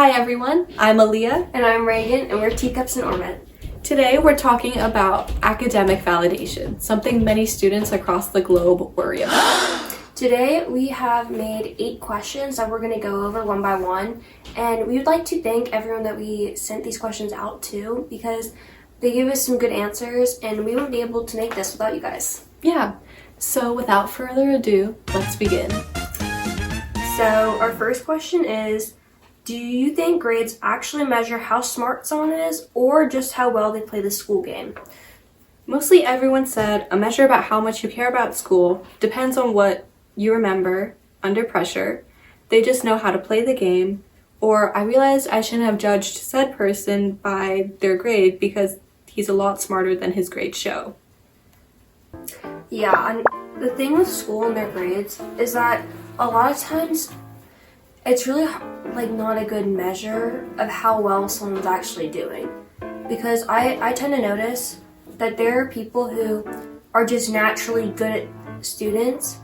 Hi everyone, I'm Aliya. And I'm Raegan, and we're Teacups and Ornament. Today we're talking about academic validation, something many students across the globe worry about. Today we have made 8 questions that we're going to go over one by one, and we would like to thank everyone that we sent these questions out to because they gave us some good answers and we wouldn't be able to make this without you guys. Yeah, so without further ado, let's begin. So our first question is, do you think grades actually measure how smart someone is or just how well they play the school game? Mostly everyone said a measure about how much you care about school depends on what you remember under pressure. They just know how to play the game. Or I realized I shouldn't have judged said person by their grade because he's a lot smarter than his grades show. Yeah, and the thing with school and their grades is that a lot of times it's really not a good measure of how well someone's actually doing. Because I tend to notice that there are people who are just naturally good at students,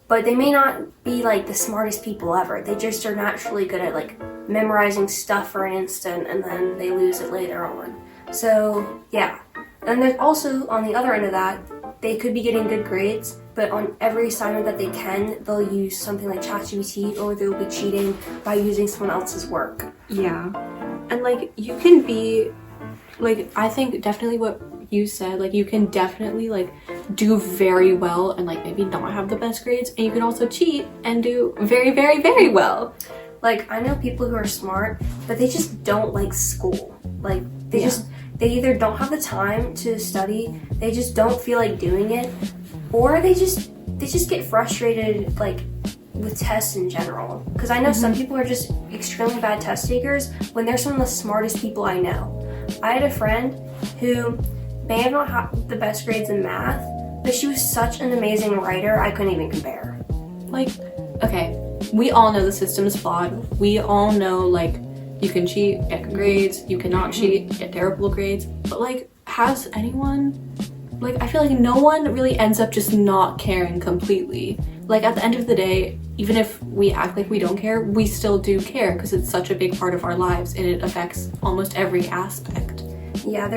but they may not be the smartest people ever. They just are naturally good at memorizing stuff for an instant and then they lose it later on. So yeah. And there's also, on the other end of that, they could be getting good grades, but on every assignment that they can, they'll use something like ChatGPT or they'll be cheating by using someone else's work. Yeah. And you can be, I think definitely what you said, you can definitely do very well and maybe not have the best grades, and you can also cheat and do very, very, very well. I know people who are smart, but they just don't like school. They either don't have the time to study, they just don't feel like doing it, or they just get frustrated with tests in general. Because I know some people are just extremely bad test takers when they're some of the smartest people I know. I had a friend who may have not had the best grades in math, but she was such an amazing writer, I couldn't even compare. Okay, we all know the system is flawed. We all know you can cheat, get good grades, you cannot cheat, get terrible grades. But has anyone, I feel no one really ends up just not caring completely. At the end of the day, even if we act like we don't care, we still do care because it's such a big part of our lives and it affects almost every aspect. Yeah,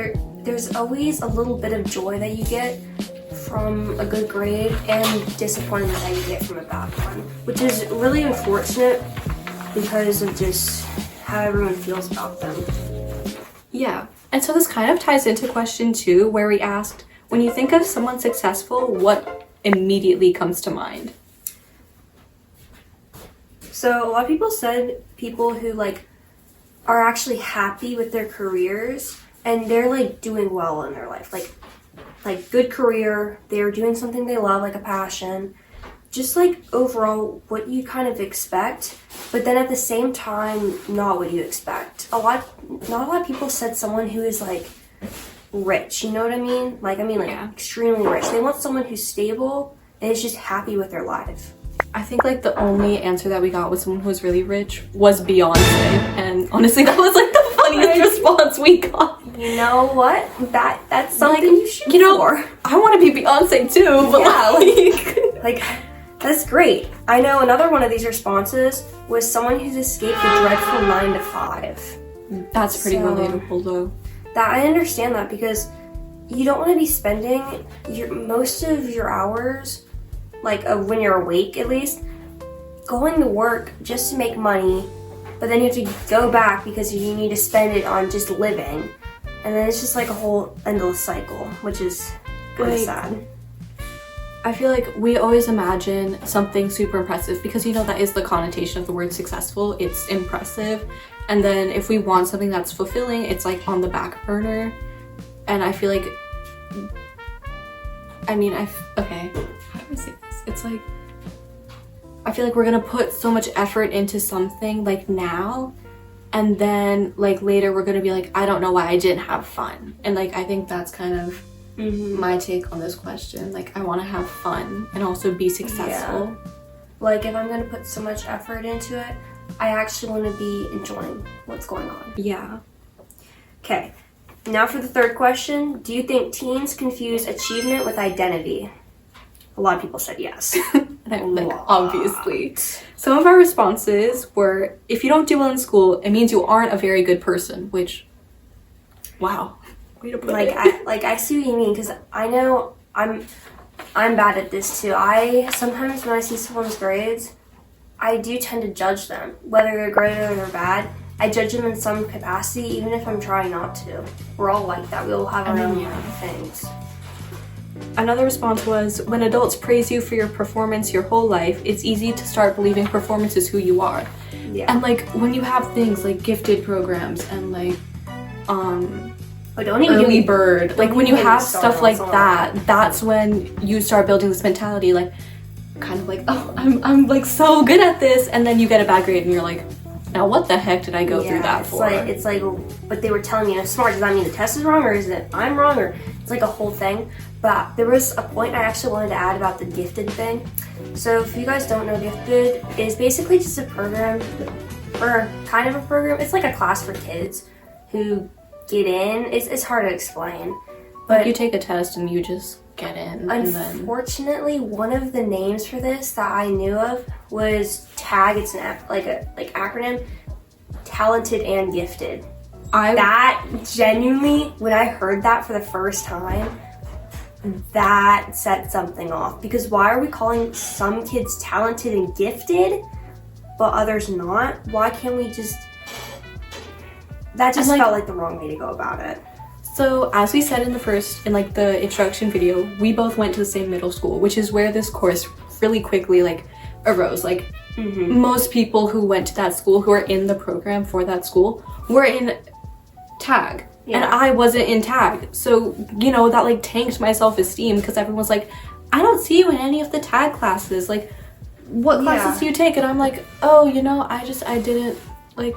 there's always a little bit of joy that you get from a good grade and disappointment that you get from a bad one, which is really unfortunate because of just how everyone feels about them. Yeah, and so this kind of ties into question 2, where we asked, when you think of someone successful, what immediately comes to mind? So a lot of people said people who are actually happy with their careers and they're doing well in their life. Good career, they're doing something they love, a passion. Just overall what you kind of expect, but then at the same time not what you expect. Not a lot of people said someone who is rich, you know what I mean? Yeah. Extremely rich. They want someone who's stable and is just happy with their life. I think the only answer that we got with someone who was really rich was Beyonce, and honestly that was the funniest response we got. You know what? That's something you shoot for. I want to be Beyonce too, but yeah, that's great. I know another one of these responses was someone who's escaped the dreadful 9 to 5. That's pretty relatable though. That I understand that because you don't want to be spending most of your hours, when you're awake at least, going to work just to make money, but then you have to go back because you need to spend it on just living. And then it's just a whole endless cycle, which is kind of sad. I feel we always imagine something super impressive because that is the connotation of the word successful. It's impressive. And then if we want something that's fulfilling, it's on the back burner. And I feel okay, how do I say this? It's I feel we're gonna put so much effort into something now, and then later we're gonna be I don't know why I didn't have fun. And I think that's kind of my take on this question. I want to have fun and also be successful. Yeah. If I'm gonna put so much effort into it, I actually want to be enjoying what's going on. Yeah. Okay, now for the third question. Do you think teens confuse achievement with identity? A lot of people said yes. And I'm like, obviously. Some of our responses were, if you don't do well in school, it means you aren't a very good person, which, wow. Way to put Like, it. I see what you mean, because I know I'm bad at this too. Sometimes when I see someone's grades, I do tend to judge them, whether they're great or they're bad. I judge them in some capacity, even if I'm trying not to. We're all like that. We all have our own things. Another response was, when adults praise you for your performance your whole life, it's easy to start believing performance is who you are. Yeah. And like when you have things like gifted programs and like don't even early bird, like when you have start stuff on like something. that's when you start building this mentality, like kind of like, oh, I'm like so good at this, and then you get a bad grade and you're like, now what the heck did I go through that for? It's like, but they were telling me I'm smart. Does that mean the test is wrong, or is it I'm wrong, or it's like a whole thing? But there was a point I actually wanted to add about the gifted thing. So if you guys don't know, gifted is basically just a program, or kind of a program. It's like a class for kids who get in. It's hard to explain, but like you take a test and you just get in. Unfortunately, one of the names for this that I knew of was TAG. It's an acronym, talented and gifted. That genuinely, when I heard that for the first time, that set something off. Because why are we calling some kids talented and gifted, but others not? Why can't we just? That just felt like the wrong way to go about it. So as we said in the introduction video, we both went to the same middle school, which is where this course really quickly arose. Most people who went to that school, who are in the program for that school, were in TAG. Yeah. And I wasn't in TAG. So, that tanked my self-esteem, because everyone's like, I don't see you in any of the TAG classes. Like, what classes do you take? And I'm like, oh, I didn't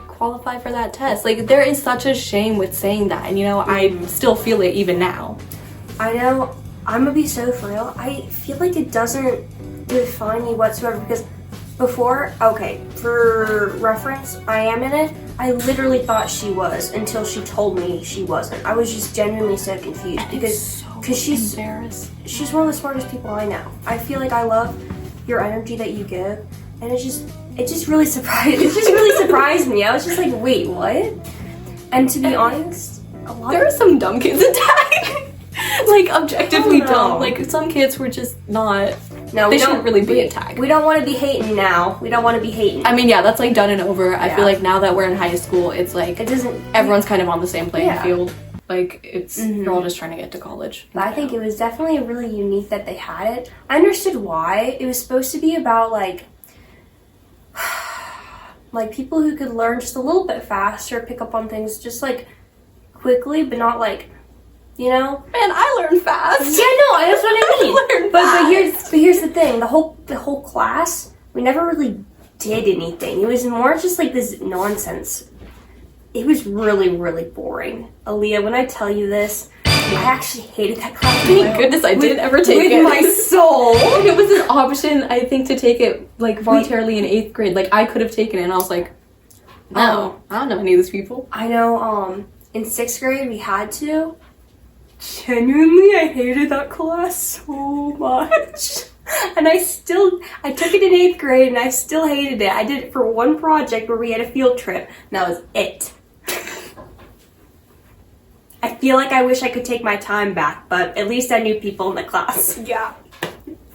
qualify for that test. Like, there is such a shame with saying that, and I still feel it even now. I know. I'm gonna be so for real. I feel like it doesn't define me whatsoever, because before, okay, for reference, I am in it. I literally thought she was until she told me she wasn't. I was just genuinely so confused, because she's embarrassed. She's one of the smartest people I know. I feel like I love your energy that you give, and it just really surprised me. I was just like, wait, what? And to be honest, there are some dumb kids in TAG. Objectively dumb. Some kids were just not. No, they shouldn't really be in TAG. We don't want to be hating now. We don't want to be hating. I mean, yeah, that's done and over. I feel like now that we're in high school, it's it doesn't. Everyone's kind of on the same playing field. You're all just trying to get to college. But I think it was definitely really unique that they had it. I understood why. It was supposed to be about people who could learn just a little bit faster, pick up on things just quickly, but not Man, I learn fast. Yeah, no, that's what I mean. But here's the thing. The whole class, we never really did anything. It was more just this nonsense. It was really, really boring. Aliya, when I tell you this, I actually hated that class. Thank goodness I didn't ever take it. With my soul. And it was an option, I think, to take it voluntarily in 8th grade. I could have taken it, and I was like, no, I don't know any of these people. I know. In 6th grade we had to. Genuinely, I hated that class so much. And I took it in 8th grade, and I still hated it. I did it for one project where we had a field trip, and that was it. I feel like I wish I could take my time back, but at least I knew people in the class. Yeah.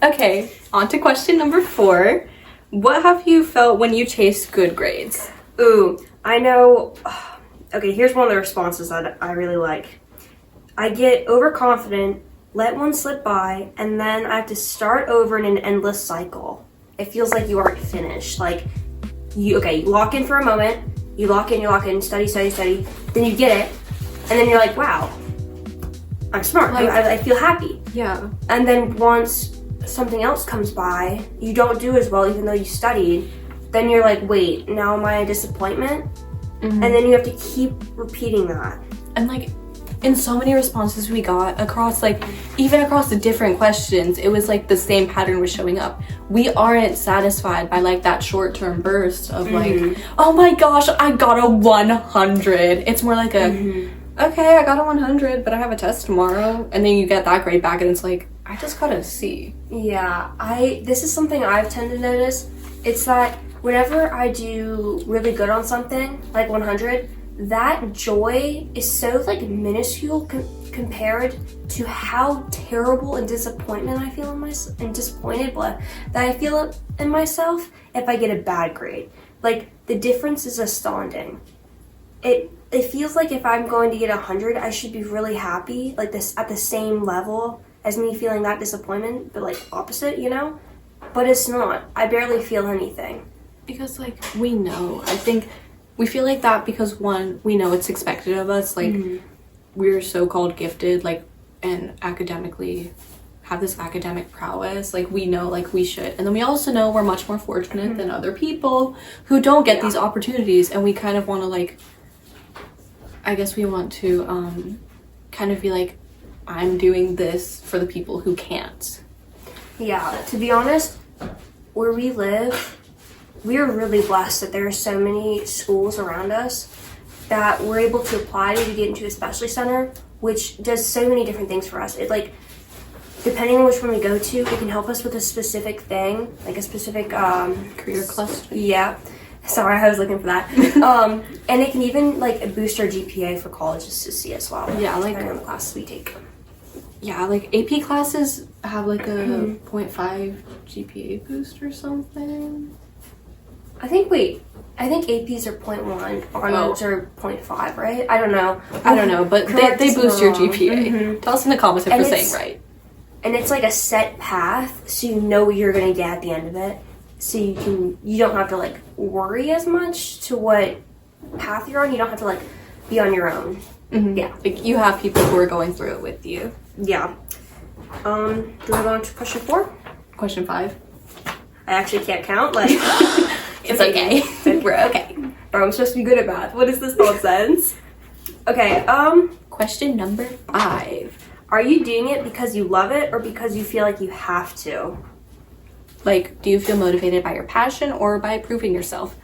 Okay, on to question number 4. What have you felt when you chased good grades? Ooh, I know. Okay, here's one of the responses that I really like. I get overconfident, let one slip by, and then I have to start over in an endless cycle. It feels like you aren't finished. You lock in for a moment, you lock in, study, then you get it, and then you're like, wow, I'm smart, I feel happy. Yeah. And then once something else comes by, you don't do as well even though you studied, then you're like, wait, now am I a disappointment? Mm-hmm. And then you have to keep repeating that. And in so many responses we got across even across the different questions, it was the same pattern was showing up. We aren't satisfied by that short-term burst of oh my gosh, I got a 100. It's more okay, I got a 100, but I have a test tomorrow, and then you get that grade back and it's I just got a C. Yeah, this is something I've tended to notice. It's that whenever I do really good on something, like 100, that joy is so like minuscule compared to how terrible and disappointment I feel in myself, and disappointed that I feel in myself if I get a bad grade. Like, the difference is astounding. It feels like if I'm going to get 100, I should be really happy, like this at the same level as me feeling that disappointment, but like opposite, you know? But it's not. I barely feel anything. Because like we know, I think we feel like that because one, we know it's expected of us, like we're so-called gifted, like, and academically have this academic prowess, like we know like we should, and then we also know we're much more fortunate than other people who don't get these opportunities, and we kind of want to like, I guess we want to kind of be like, I'm doing this for the people who can't. Yeah, to be honest, where we live, we are really blessed that there are so many schools around us that we're able to apply to get into a specialty center, which does so many different things for us. It like, depending on which one we go to, it can help us with a specific thing, like a specific Career cluster. Yeah. Sorry, I was looking for that. And it can even like boost our GPA for colleges to see as well. Yeah, like depending on the classes we take. Yeah, like AP classes have like a 0.5 GPA boost or something. I think APs are 0.1, honors are 0.5, right? I don't know. But they boost your GPA. Tell us in the comments if we're saying right. And it's like a set path, so you know what you're gonna get at the end of it. So you don't have to like worry as much to what path you're on. You don't have to like be on your own. Yeah. Like you have people who are going through it with you. Yeah. Do we go on to question 4? Question 5. I actually can't count. Like, it's okay. We're okay. Bro, I'm supposed to be good at math. What is this nonsense? Okay. Question number 5. Are you doing it because you love it or because you feel like you have to? Like, do you feel motivated by your passion or by proving yourself?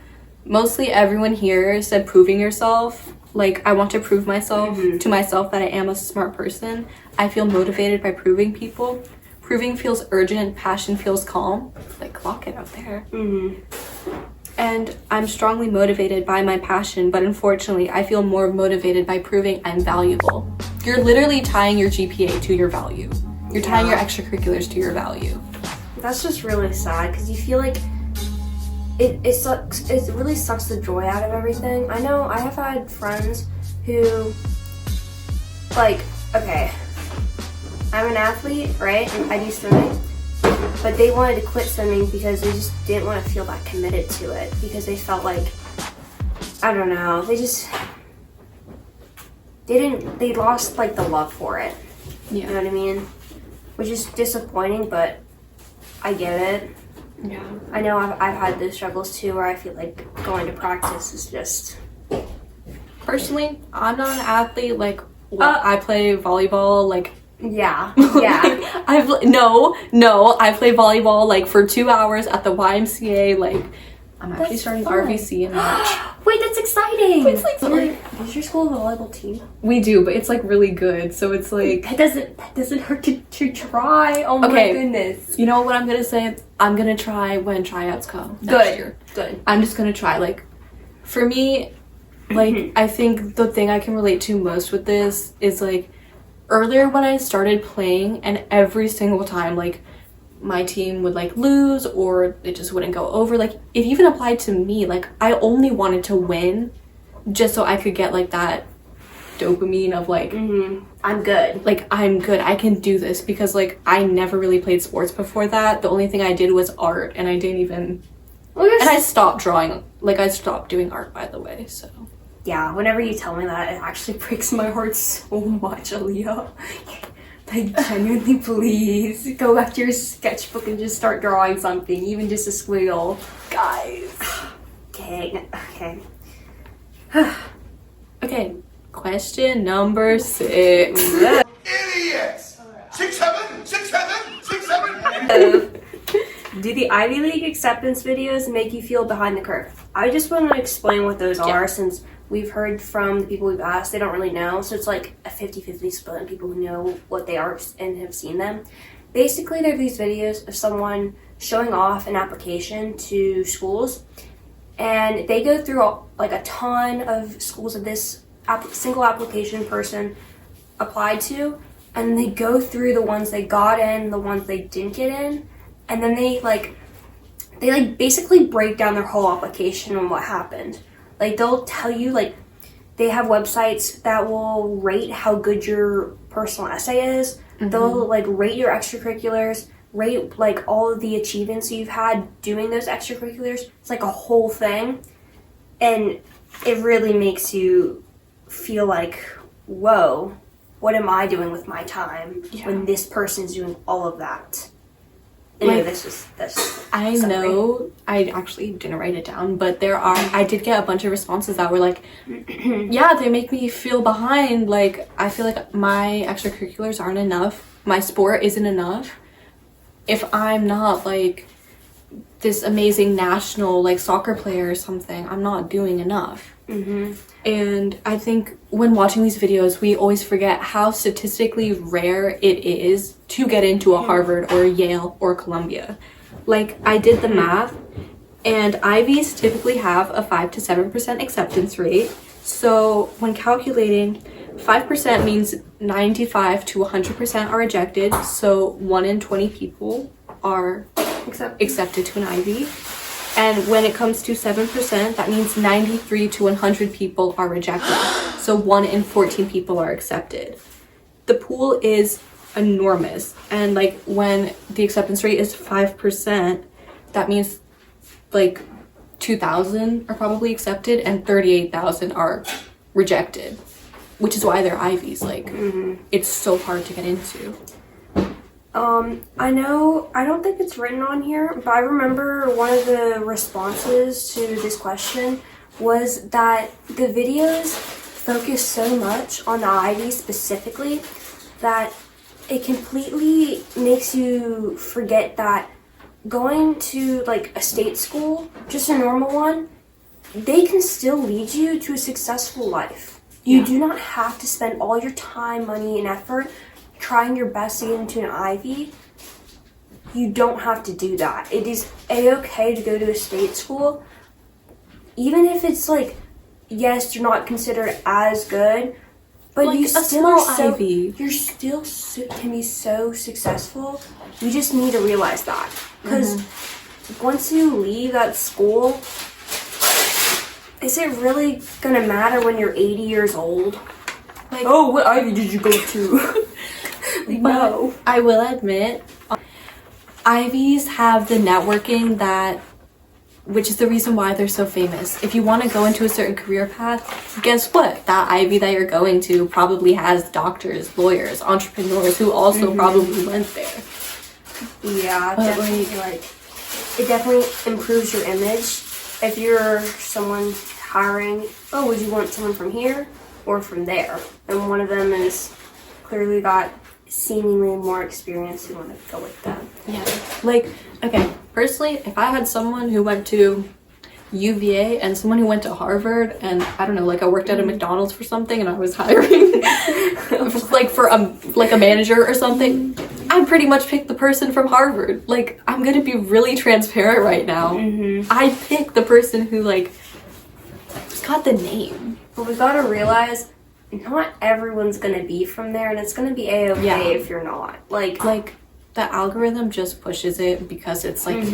Mostly everyone here said proving yourself. Like, I want to prove myself to myself that I am a smart person. I feel motivated by proving people. Proving feels urgent, passion feels calm. Like, clock it out there. And I'm strongly motivated by my passion, but unfortunately, I feel more motivated by proving I'm valuable. You're literally tying your GPA to your value. You're tying your extracurriculars to your value. That's just really sad because you feel like it sucks. It really sucks the joy out of everything. I know I have had friends who, like, okay, I'm an athlete, right? And I do swimming, but they wanted to quit swimming because they just didn't want to feel that committed to it because they felt like, I don't know, they lost like the love for it. Yeah. You know what I mean? Which is disappointing, but I get it. Yeah. I know I've had those struggles too where I feel like going to practice is just... Personally, I'm not an athlete. Like, I play volleyball, like... Yeah. I play volleyball, like, for 2 hours at the YMCA, like... I'm actually starting RVC in March. Wait, that's exciting! It's like fun. Does your school have a volleyball team? We do, but it's like really good, so it's like... That doesn't hurt to try. Oh my goodness. You know what I'm gonna say? I'm gonna try when tryouts come next year. Good. I'm just gonna try. Like, for me, like, I think the thing I can relate to most with this is, like, earlier when I started playing, and every single time, like, my team would like lose or it just wouldn't go over, like it even applied to me. Like I only wanted to win just so I could get like that dopamine of like I'm good, like I'm good, I can do this, because like I never really played sports before that. The only thing I did was art, and I didn't even and I stopped drawing, like I stopped doing art, by the way. So yeah, whenever you tell me that, it actually breaks my heart so much, Aliya. Like, genuinely, please go back to your sketchbook and just start drawing something, even just a squiggle. guys. Okay. Okay, question number 6. Idiots! 6, 7, 6, 7, 6, 7. Do the Ivy League acceptance videos make you feel behind the curve? I just want to explain what those are, since we've heard from the people we've asked, they don't really know. So it's like a 50-50 split in people who know what they are and have seen them. basically there are these videos of someone showing off an application to schools, and they go through like a ton of schools that this single application person applied to, and they go through the ones they got in, the ones they didn't get in, and then they basically break down their whole application and what happened. Like, they'll tell you, like, they have websites that will rate how good your personal essay is. Mm-hmm. They'll, like, rate your extracurriculars, rate, like, all of the achievements you've had doing those extracurriculars. It's like a whole thing. And it really makes you feel like, whoa, what am I doing with my time when this person's doing all of that? Anyway, that's I know I actually didn't write it down, but I did get a bunch of responses that were like, yeah, they make me feel behind. Like, I feel like my extracurriculars aren't enough. My sport isn't enough. If I'm not like this amazing national like soccer player or something, I'm not doing enough. Mm-hmm. And I think when watching these videos, we always forget how statistically rare it is to get into a Harvard or a Yale or Columbia. Like, I did the math, and Ivies typically have a 5 to 7% acceptance rate. So when calculating, 5% means 95 to 100% are rejected. So 1 in 20 people are accepted to an Ivy. And when it comes to 7%, that means 93 to 100 people are rejected. So 1 in 14 people are accepted. The pool is enormous. And like, when the acceptance rate is 5%, that means like 2,000 are probably accepted and 38,000 are rejected, which is why they're Ivies. Like, it's so hard to get into. I don't think it's written on here, but I remember one of the responses to this question was that the videos focus so much on the Ivy specifically that it completely makes you forget that going to like a state school, just a normal one, they can still lead you to a successful life. You do not have to spend all your time, money, and effort trying your best to get into an Ivy. You don't have to do that. It is a-okay to go to a state school, even if it's like, yes, you're not considered as good, but like you still are so, Ivy. You're still can be so successful. You just need to realize that, because once you leave that school, is it really gonna matter when you're 80 years old? Like, oh, what Ivy did you go to? Like, no. I will admit, Ivies have the networking which is the reason why they're so famous. If you want to go into a certain career path, guess what? That Ivy that you're going to probably has doctors, lawyers, entrepreneurs who also probably went there. Yeah, definitely. It definitely improves your image. If you're someone hiring, oh, would you want someone from here or from there? And one of them is clearly got seemingly more experience, you want to go with them. Yeah. Like, okay, personally, if I had someone who went to UVA and someone who went to Harvard, and I don't know, like I worked at a McDonald's for something and I was hiring like for a manager or something, I'd pretty much pick the person from Harvard. Like, I'm gonna be really transparent right now. I'd pick the person who like got the name. But we gotta realize not everyone's gonna be from there, and it's gonna be a-okay if you're not. Like the algorithm just pushes it because it's like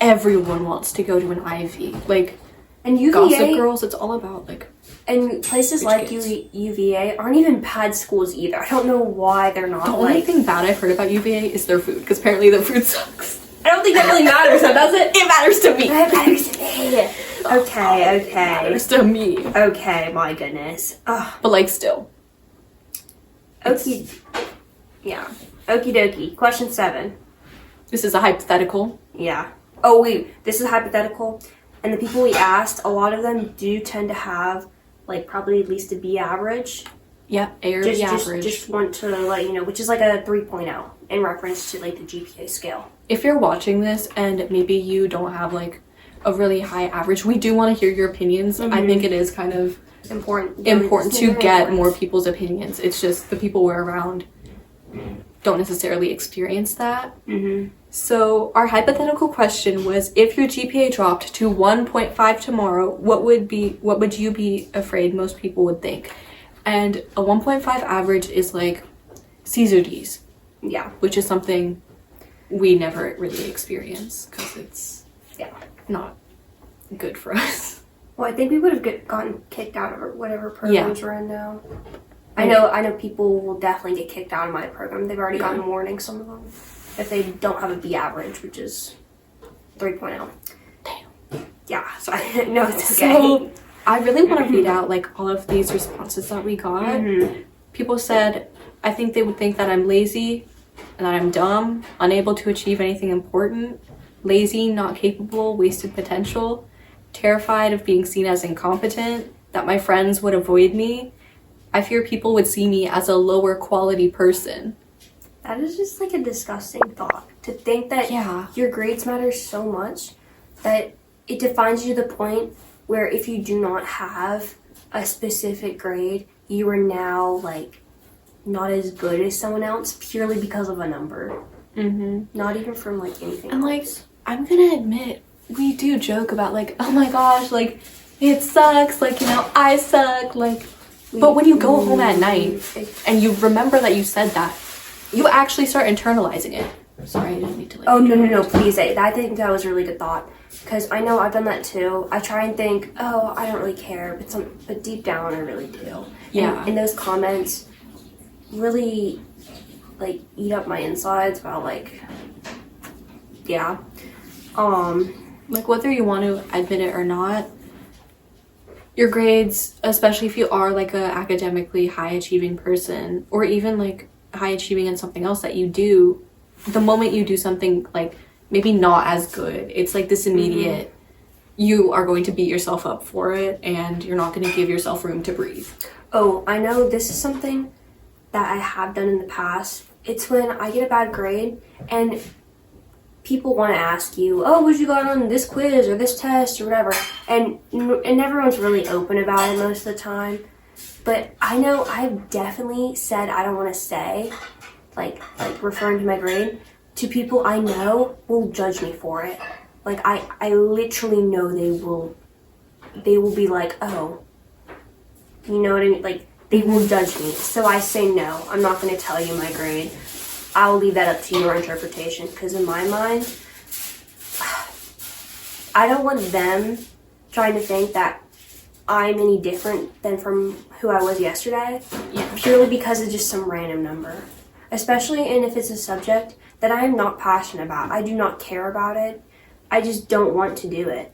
everyone wants to go to an Ivy. Like, and UVA, Gossip Girls, it's all about like. And places like UVA aren't even bad schools either. I don't know why they're not. The only thing bad I've heard about UVA is their food, because apparently their food sucks. I don't think that really matters, so does it? It matters to me. It matters to me. Okay. It matters to me. Okay, my goodness. Ugh. But like, still. Okie dokie. Question 7. This is a hypothetical. Yeah. Oh wait, this is hypothetical. And the people we asked, a lot of them do tend to have like probably at least a B average. Yeah, A or B average. Just want to let you know, which is like a 3.0 in reference to like the GPA scale. If you're watching this and maybe you don't have like a really high average, we do want to hear your opinions. I think it is kind of important to get more people's opinions. It's just the people we're around don't necessarily experience that. Mm-hmm. So our hypothetical question was, if your GPA dropped to 1.5 tomorrow, what would you be afraid most people would think? And a 1.5 average is like C's or D's. Yeah. Which is something we never really experience because it's not good for us. Well, I think we would have gotten kicked out of whatever programs we're in now. I know people will definitely get kicked out of my program. They've already gotten warnings, some of them, if they don't have a B average, which is 3.0. Damn. Yeah, so I didn't know it's okay. So I really want to read out like all of these responses that we got. Mm-hmm. People said, I think they would think that I'm lazy and that I'm dumb, unable to achieve anything important, lazy, not capable, wasted potential, terrified of being seen as incompetent, that my friends would avoid me. I fear people would see me as a lower quality person. That is just like a disgusting thought. To think that your grades matter so much that it defines you to the point where if you do not have a specific grade, you are now like not as good as someone else purely because of a number. Mm-hmm. Not even from like anything and else. Like, I'm gonna admit, we do joke about like, oh my gosh, like it sucks, like, you know, I suck, like, but when you go home at night and you remember that you said that, you actually start internalizing it. Sorry, I didn't need to like... Oh, no, please. I think that was a really good thought. Because I know I've done that too. I try and think, oh, I don't really care. But deep down, I really do. Yeah. And those comments really, like, eat up my insides about, like... Yeah. Like, whether you want to admit it or not, your grades, especially if you are like a academically high achieving person, or even like high achieving in something else that you do, the moment you do something like maybe not as good, it's like this immediate, you are going to beat yourself up for it and you're not going to give yourself room to breathe. Oh, I know this is something that I have done in the past. It's when I get a bad grade and people want to ask you, oh, what you got on this quiz or this test or whatever, and everyone's really open about it most of the time. But I know I've definitely said I don't want to say, like referring to my grade, to people I know will judge me for it. Like I literally know they will be like, oh, you know what I mean? Like they will judge me. So I say no, I'm not going to tell you my grade. I'll leave that up to your interpretation, because in my mind, I don't want them trying to think that I'm any different than from who I was yesterday, purely because it's just some random number. Especially if it's a subject that I am not passionate about. I do not care about it. I just don't want to do it.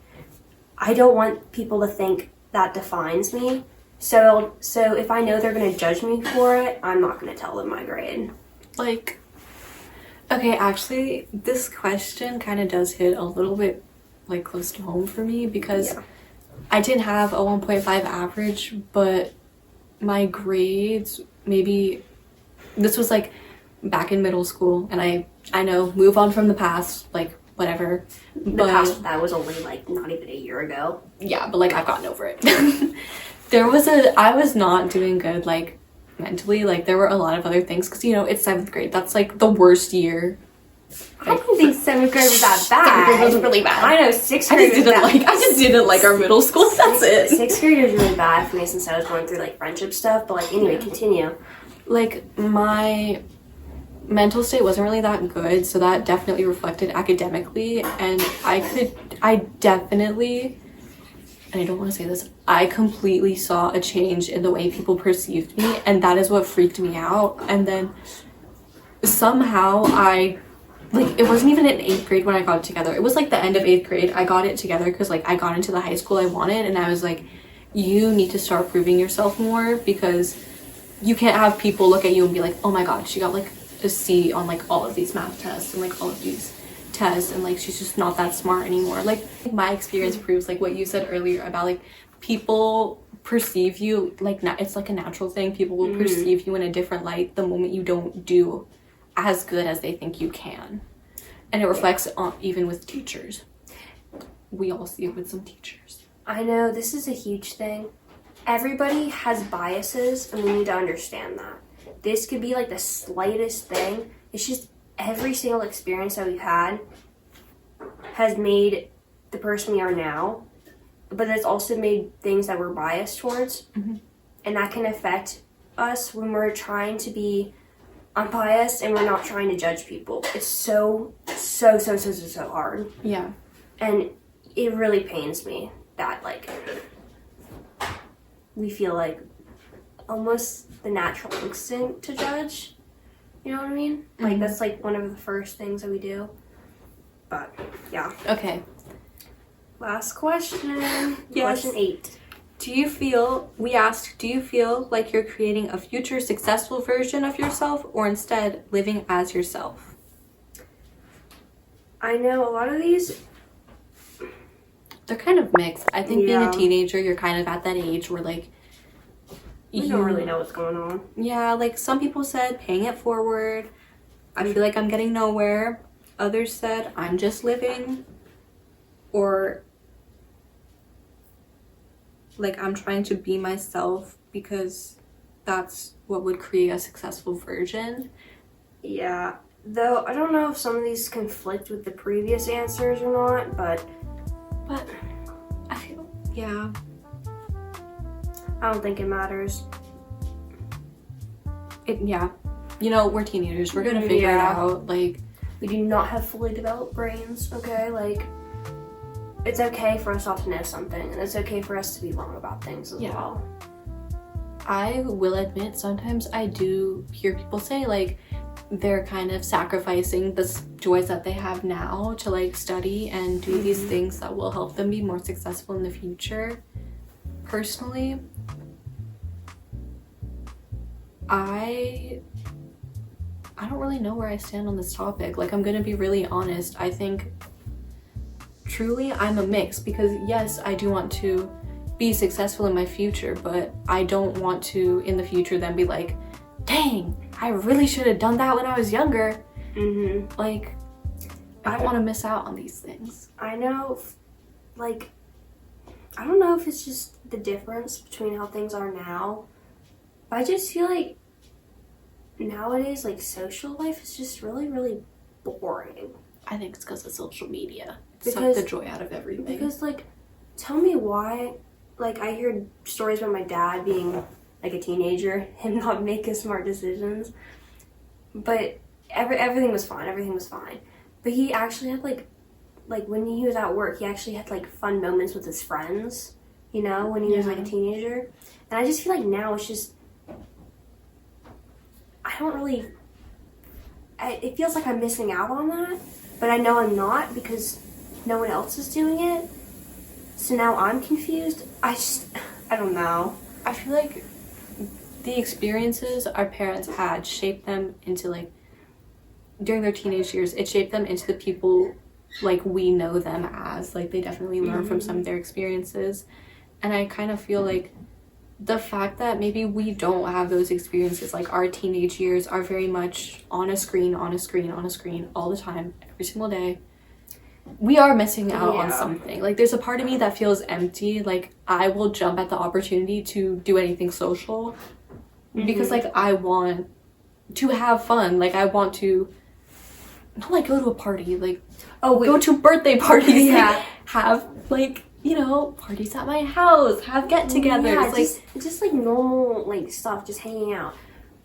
I don't want people to think that defines me. So if I know they're going to judge me for it, I'm not going to tell them my grade. Like, okay, actually, this question kind of does hit a little bit, like, close to home for me, because I didn't have a 1.5 average, but my grades, maybe, this was, like, back in middle school, and I know, move on from the past, like, whatever. The past, that was only, like, not even a year ago. Yeah, but, like, I've gotten over it. I was not doing good, like, mentally. Like, there were a lot of other things, because, you know, it's 7th grade. That's like the worst year. I don't think 7th grade was that bad. 7th grade was really bad. I know 6th grade was bad. I just didn't like our middle school. That's it. 6th grade was really bad for me since I was going through like friendship stuff. But like anyway, continue. Like my mental state wasn't really that good, so that definitely reflected academically, and I definitely, and I don't want to say this, I completely saw a change in the way people perceived me, and that is what freaked me out. And then somehow it wasn't even in 8th grade when I got it together. It was like the end of 8th grade. I got it together because like I got into the high school I wanted, and I was like, you need to start proving yourself more, because you can't have people look at you and be like, oh my god, she got like a C on like all of these math tests and like all of these tests, and like she's just not that smart anymore. Like my experience proves like what you said earlier about like people perceive you like it's like a natural thing. People will perceive you in a different light the moment you don't do as good as they think you can, and it reflects on even with teachers. We all see it with some teachers. I know this is a huge thing. Everybody has biases, and we need to understand that. this could be like the slightest thing. It's just every single experience that we've had has made the person we are now, but it's also made things that we're biased towards. Mm-hmm. And that can affect us when we're trying to be unbiased and we're not trying to judge people. It's so hard. Yeah. And it really pains me that, like, we feel like almost the natural instinct to judge. You know what I mean? Mm-hmm. Like, that's, like, one of the first things that we do. But, yeah. Okay. Last question. Yes. Question 8. We asked, do you feel like you're creating a future successful version of yourself or instead living as yourself? I know a lot of these, they're kind of mixed. I think being Yeah. a teenager, you're kind of at that age where, like, you don't really know what's going on. Yeah, like, some people said paying it forward. I feel like I'm getting nowhere. Others said I'm just living. Or, like, I'm trying to be myself because that's what would create a successful version. Yeah. Though, I don't know if some of these conflict with the previous answers or not, but I feel, yeah. I don't think it matters. Yeah. You know, we're teenagers. We're gonna figure it Yeah. out. Like, We do not have fully developed brains, okay? Like, it's okay for us not to know something, and it's okay for us to be wrong about things as Yeah. well. I will admit, sometimes I do hear people say, like, they're kind of sacrificing the joys that they have now to, like, study and do these things that will help them be more successful in the future. Personally, I don't really know where I stand on this topic. Like, I'm gonna be really honest. I think truly I'm a mix because, yes, I do want to be successful in my future, but I don't want to in the future then be like, dang, I really should have done that when I was younger. Mm-hmm. Like, I don't want to miss out on these things. I know, like, I don't know if it's just the difference between how things are now, but I just feel like nowadays, like, social life is just really, really boring. I think it's because of social media. It Because- sucked the joy out of everything. Because, like, tell me why, like, I hear stories about my dad being, like, a teenager, him not making smart decisions, but everything was fine, but he actually had, like, when he was at work, he actually had, like, fun moments with his friends, you know, when he was, like, a teenager, and I just feel like now it's just, I don't really, it feels like I'm missing out on that, but I know I'm not because no one else is doing it. So now I'm confused. I don't know. I feel like the experiences our parents had shaped them into, like, during their teenage years, it shaped them into the people, like, we know them as. Like, they definitely learn from some of their experiences. And I kind of feel like the fact that maybe we don't have those experiences, like, our teenage years are very much on a screen all the time, every single day. We are missing out on something. Like, there's a part of me that feels empty. Like, I will jump at the opportunity to do anything social because, like, I want to have fun. Like, I want to not, like, go to a party. Like, go to birthday parties. Yeah. Like, have, like, you know, parties at my house. Have get-togethers. Yeah, like, just like normal, like, stuff, just hanging out.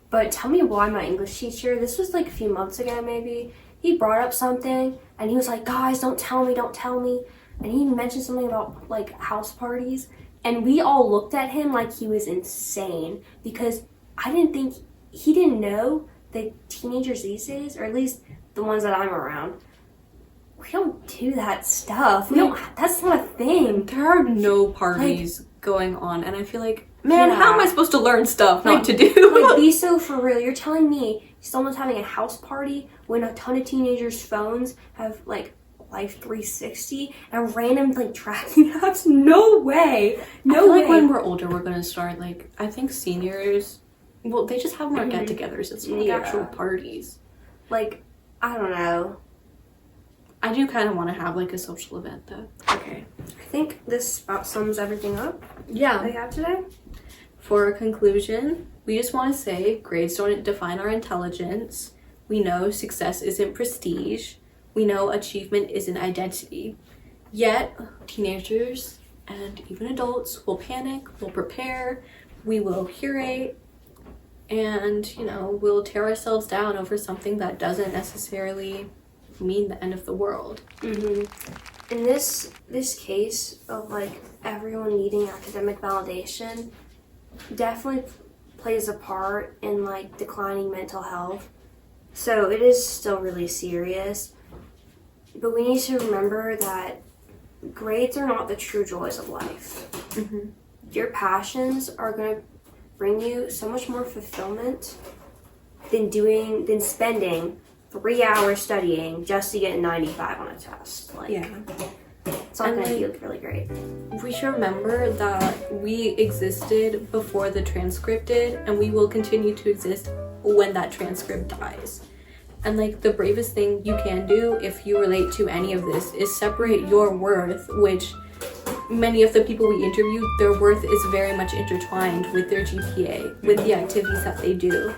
But tell me why my English teacher, this was like a few months ago maybe, he brought up something and he was like, guys, don't tell me. And he mentioned something about, like, house parties. And we all looked at him like he was insane because he didn't know that teenagers these days, or at least the ones that I'm around, we don't do that stuff. That's not a thing. there are no parties going on, and I feel like, man, Yeah. how am I supposed to learn stuff not to do? Like, be so for real. You're telling me someone's having a house party when a ton of teenagers' phones have, like, Life 360 and random, like, tracking apps? No way. I feel like when we're older, we're gonna start, like, I think seniors, well, they just have more get-togethers. It's not like Yeah. actual parties. Like, I don't know. I do kind of want to have, like, a social event, though. Okay. I think this about sums everything up Yeah. we have today. For a conclusion, we just want to say grades don't define our intelligence. We know success isn't prestige. We know achievement isn't identity. Yet, teenagers and even adults will panic, will prepare, we will curate, and, we'll tear ourselves down over something that doesn't necessarily mean the end of the world. In this case of like everyone needing academic validation definitely plays a part in like declining mental health. So it is still really serious. But we need to remember that grades are not the true joys of life. Your passions are going to bring you so much more fulfillment than spending 3 hours studying just to get a 95 on a test. It's not going to feel really great. We should remember that we existed before the transcript did, and we will continue to exist when that transcript dies. And the bravest thing you can do if you relate to any of this is separate your worth, which many of the people we interviewed, their worth is very much intertwined with their GPA, with the activities that they do.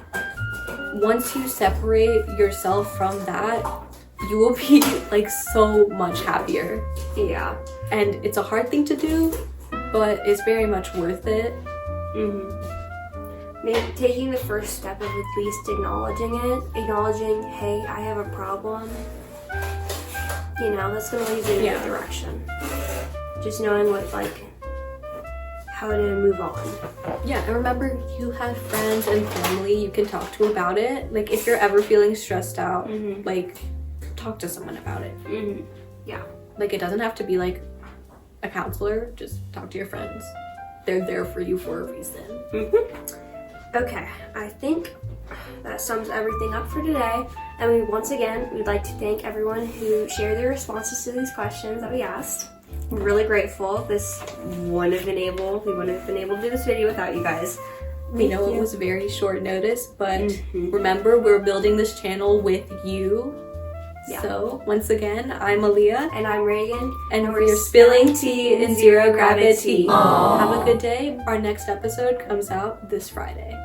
Once you separate yourself from that, you will be so much happier. Yeah. And it's a hard thing to do, but it's very much worth it. Maybe taking the first step of at least acknowledging, hey, I have a problem. That's gonna lead you in a direction. Just knowing how to move on. Yeah, and remember, you have friends and family you can talk to about it. If you're ever feeling stressed out, talk to someone about it. Yeah. It doesn't have to be a counselor, just talk to your friends. They're there for you for a reason. Okay, I think that sums everything up for today. And we'd like to thank everyone who shared their responses to these questions that we asked. We're really grateful. We wouldn't have been able to do this video without you guys. We know it was very short notice, but remember, we're building this channel with you. Yeah. So, once again, I'm Aliya. And I'm Raegan. And we're spilling tea in zero gravity. Have a good day. Our next episode comes out this Friday.